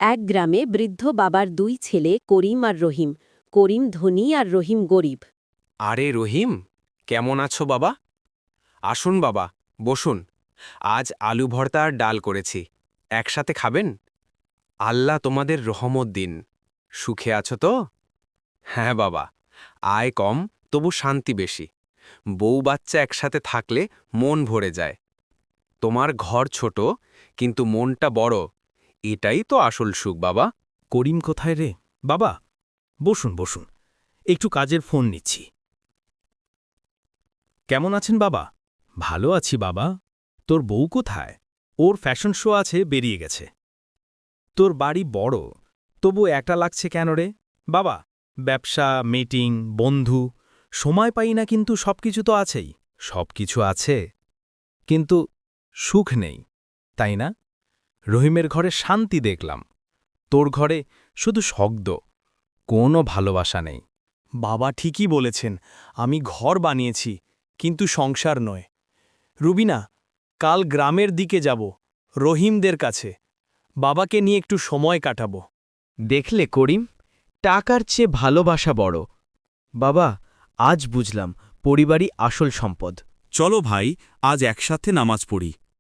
এক গ্রামে বৃদ্ধ বাবার দুই ছেলে করিম আর রহিম। করিম ধনী আর রহিম গরিব। আরে রহিম, কেমন আছো বাবা? আসুন বাবা, বসুন। আজ আলু ভর্তা আর ডাল করেছি, একসাথে খাবেন? আল্লাহ তোমাদের রহমত দিন। সুখে আছো তো? হ্যাঁ বাবা, আয় কম তবু শান্তি বেশি। বউ বাচ্চা একসাথে থাকলে মন ভরে যায়। তোমার ঘর ছোট কিন্তু মনটা বড়, এটাই তো আসল সুখ বাবা। করিম কোথায় রে? বাবা, বসুন বসুন, একটু কাজের ফোন নিচ্ছি। কেমন আছেন বাবা? ভালো আছি বাবা। তোর বউ কোথায়? ওর ফ্যাশন শো আছে, বেরিয়ে গেছে। তোর বাড়ি বড়, তবু একটা লাগছে কেন রে? বাবা, ব্যবসা, মিটিং, বন্ধু, সময় পাই না, কিন্তু সবকিছু তো আছেই। সবকিছু আছে, কিন্তু সুখ নেই, তাই না? রহিমের ঘরে শান্তি দেখলাম, তোর ঘরে শুধু শব্দ, কোনো ভালোবাসা নেই। বাবা ঠিকই বলেছেন, আমি ঘর বানিয়েছি কিন্তু সংসার নয়। রুবিনা, কাল গ্রামের দিকে যাব, রহিমদের কাছে। বাবাকে নিয়ে একটু সময় কাটাবো। দেখলে করিম, টাকার চেয়ে ভালোবাসা বড়। বাবা, আজ বুঝলাম পরিবারই আসল সম্পদ। চলো ভাই, আজ একসাথে নামাজ পড়ি।